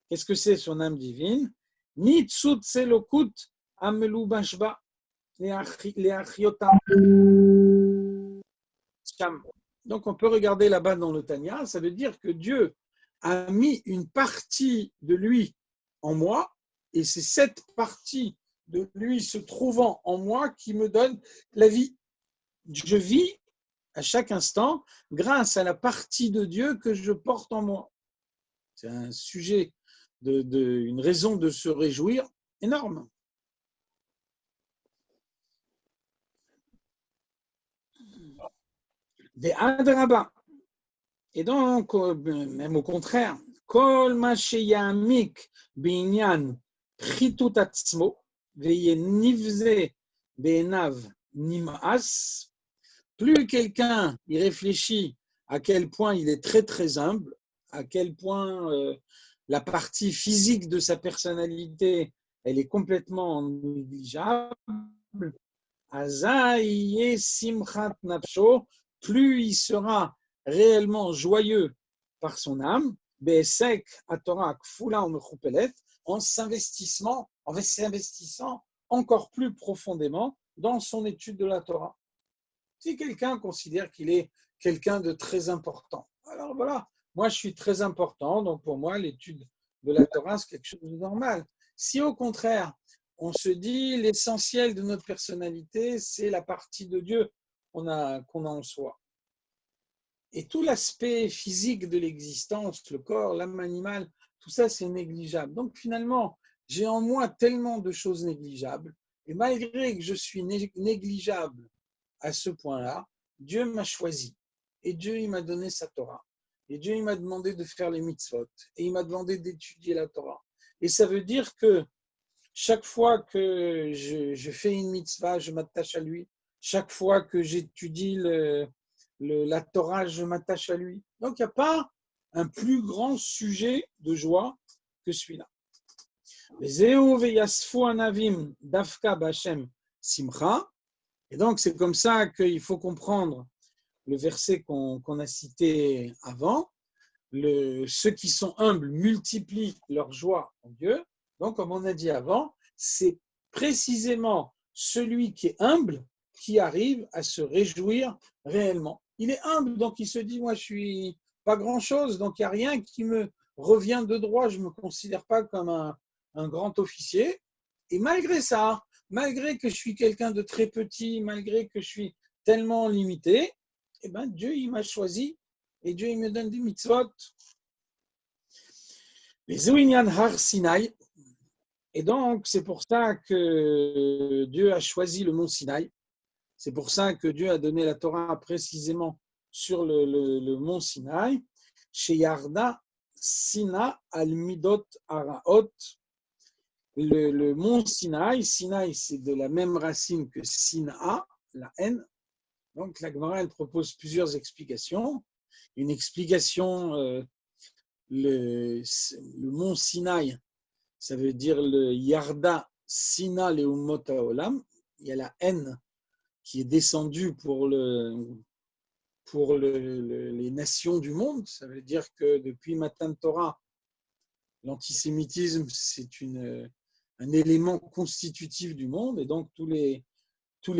Qu'est-ce que c'est son âme divine? Nitzut selokut amelu bashba leachiotam. Donc on peut regarder là-bas dans le Tanya, ça veut dire que Dieu a mis une partie de lui en moi, et c'est cette partie de lui se trouvant en moi qui me donne la vie. Je vis à chaque instant grâce à la partie de Dieu que je porte en moi. C'est un sujet, une raison de se réjouir énorme. Des adraba. Et donc, même au contraire, kol ma sheyamik binyan pritut atzmo veye nivze be'enav nim'as. Plus quelqu'un y réfléchit à quel point il est très très humble, à quel point la partie physique de sa personnalité, elle est complètement négligeable, azaïe simchat nafsho, plus il sera réellement joyeux par son âme, be'esek atora kfula umechupelet, en s'investissant encore plus profondément dans son étude de la Torah. Si quelqu'un considère qu'il est quelqu'un de très important, alors voilà, moi je suis très important, donc pour moi l'étude de la Torah, c'est quelque chose de normal. Si au contraire, on se dit l'essentiel de notre personnalité, c'est la partie de Dieu qu'on a en soi. Et tout l'aspect physique de l'existence, le corps, l'âme animale, tout ça, c'est négligeable. Donc finalement, j'ai en moi tellement de choses négligeables, et malgré que je suis négligeable à ce point-là, Dieu m'a choisi. Et Dieu, il m'a donné sa Torah. Et Dieu, il m'a demandé de faire les mitzvot. Et il m'a demandé d'étudier la Torah. Et ça veut dire que chaque fois que je fais une mitzvah, je m'attache à lui. Chaque fois que j'étudie la Torah, je m'attache à lui. Donc, il n'y a pas un plus grand sujet de joie que celui-là. Et donc, c'est comme ça qu'il faut comprendre le verset qu'on a cité avant. Ceux qui sont humbles multiplient leur joie en Dieu. Donc, comme on a dit avant, c'est précisément celui qui est humble qui arrive à se réjouir réellement. Il est humble, donc il se dit, moi je suis pas grand-chose, donc il n'y a rien qui me revient de droit, je ne me considère pas comme un grand officier. Et malgré ça, malgré que je suis quelqu'un de très petit, malgré que je suis tellement limité, eh ben, Dieu il m'a choisi et Dieu il me donne des mitzvot. Les Zouinyan Har Sinai. Et donc, c'est pour ça que Dieu a choisi le mont Sinaï. C'est pour ça que Dieu a donné la Torah précisément sur le mont Sinaï. Chez Yarda, Sina al-Midot Araot. Le mont Sinaï, Sinaï, c'est de la même racine que Sina, la haine. Donc, la Gemara, elle propose plusieurs explications. Une explication, le mont Sinaï, ça veut dire le Yarda Sina Leumot Haolam. Il y a la haine qui est descendue pour les nations du monde. Ça veut dire que depuis Matan Torah, l'antisémitisme, c'est un élément constitutif du monde. Et donc, tous les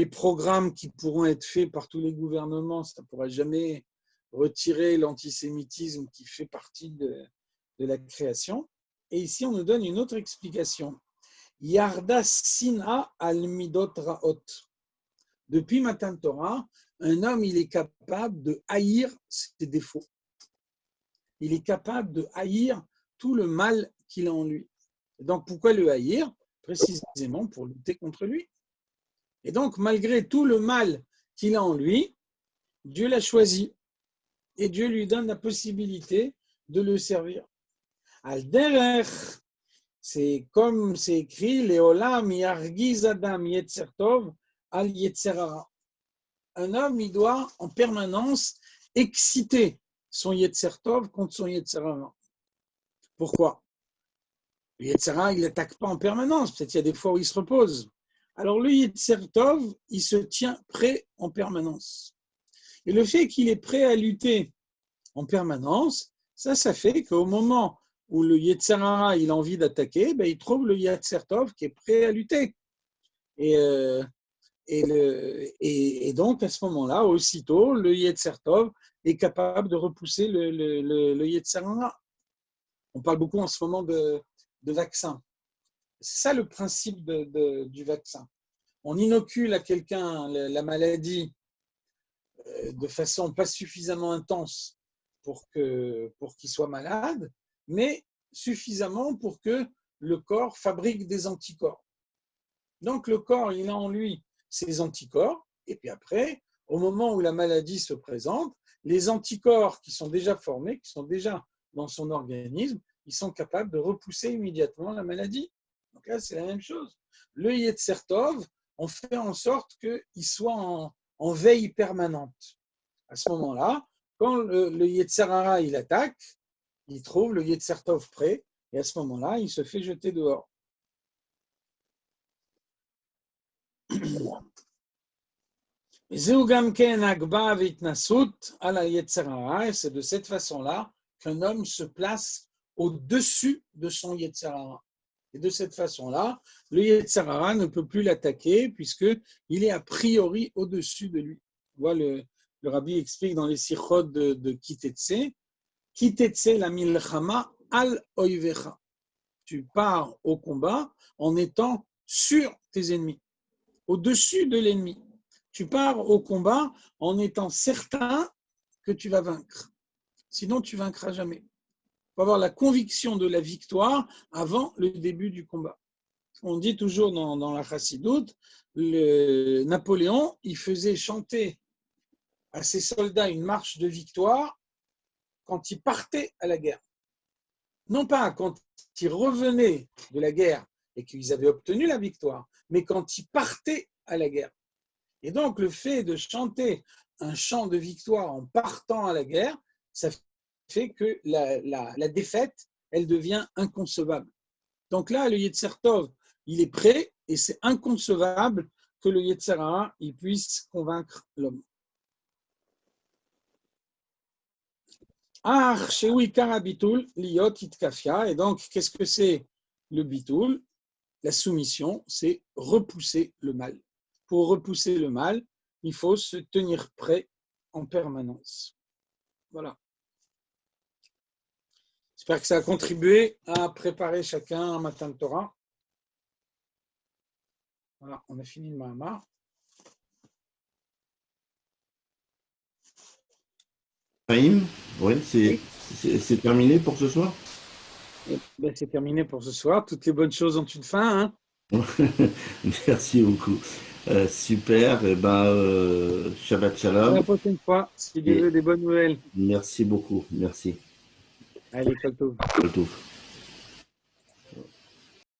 programmes qui pourront être faits par tous les gouvernements, ça ne pourra jamais retirer l'antisémitisme qui fait partie de la création. Et ici, on nous donne une autre explication. Yarda Sina al-Midot Raot. Depuis Matan Torah, un homme, il est capable de haïr ses défauts. Il est capable de haïr tout le mal qu'il a en lui. Et donc, pourquoi le haïr? Précisément pour lutter contre lui. Et donc, malgré tout le mal qu'il a en lui, Dieu l'a choisi. Et Dieu lui donne la possibilité de le servir. Al-Derech, c'est comme c'est écrit, Leolam yargiz adam yetzer tov al yetzer hara. Un homme, il doit en permanence exciter son yetzer tov contre son yetzer hara. Pourquoi? Le yetzer hara, il n'attaque pas en permanence. Peut-être qu'il y a des fois où il se repose. Alors le yetzer tov, il se tient prêt en permanence. Et le fait qu'il est prêt à lutter en permanence, ça fait qu'au moment où le Yetzer Hara il a envie d'attaquer, ben, il trouve le Yetzer Tov qui est prêt à lutter. Et donc, à ce moment-là, aussitôt, le Yetzer Tov est capable de repousser le Yetzer Hara. On parle beaucoup en ce moment de vaccin. C'est ça le principe du vaccin. On inocule à quelqu'un la maladie de façon pas suffisamment intense pour qu'il soit malade, mais suffisamment pour que le corps fabrique des anticorps. Donc le corps, il a en lui ses anticorps, et puis après, au moment où la maladie se présente, les anticorps qui sont déjà formés, qui sont déjà dans son organisme, ils sont capables de repousser immédiatement la maladie. Donc là, c'est la même chose. Le Yetzer Tov, on fait en sorte qu'il soit en veille permanente. À ce moment-là, quand le Yetzer Hara il attaque, il trouve le Yetzer Tov prêt, et à ce moment-là, il se fait jeter dehors. Et c'est de cette façon-là qu'un homme se place au-dessus de son Yetzer Hara. Et de cette façon-là, le Yetzer Hara ne peut plus l'attaquer puisqu'il est a priori au-dessus de lui. On voit le Rabbi explique dans les sichot de Kitetse, Kitetse la milchama al oivecha. tu pars au combat en étant sur tes ennemis, au-dessus de l'ennemi. Tu pars au combat en étant certain que tu vas vaincre. Sinon, tu ne vaincras jamais. Il faut avoir la conviction de la victoire avant le début du combat. On dit toujours dans la Chassidoute, Napoléon, il faisait chanter à ses soldats une marche de victoire quand ils partaient à la guerre. Non pas quand ils revenaient de la guerre et qu'ils avaient obtenu la victoire, mais quand ils partaient à la guerre. Et donc, le fait de chanter un chant de victoire en partant à la guerre, ça fait que la défaite, elle devient inconcevable. Donc là, le Yetzer Tov, il est prêt et c'est inconcevable que le Yetzer Hara, il puisse convaincre l'homme. Shewi Kara Bitul, Liot Itkafia. Et donc, qu'est-ce que c'est le Bitul? La soumission, c'est repousser le mal. Pour repousser le mal, il faut se tenir prêt en permanence. Voilà. J'espère que ça a contribué à préparer chacun un matin de Torah. Voilà, on a fini le Mahamar. Faïm, oui, c'est terminé pour ce soir? Ben, c'est terminé pour ce soir. Toutes les bonnes choses ont une fin. Hein. Merci beaucoup. Super. Et Shabbat À Shalom. la prochaine fois, si Dieu veut des bonnes nouvelles. Merci beaucoup. Merci. Allez, Kol Tov. Kol Tov.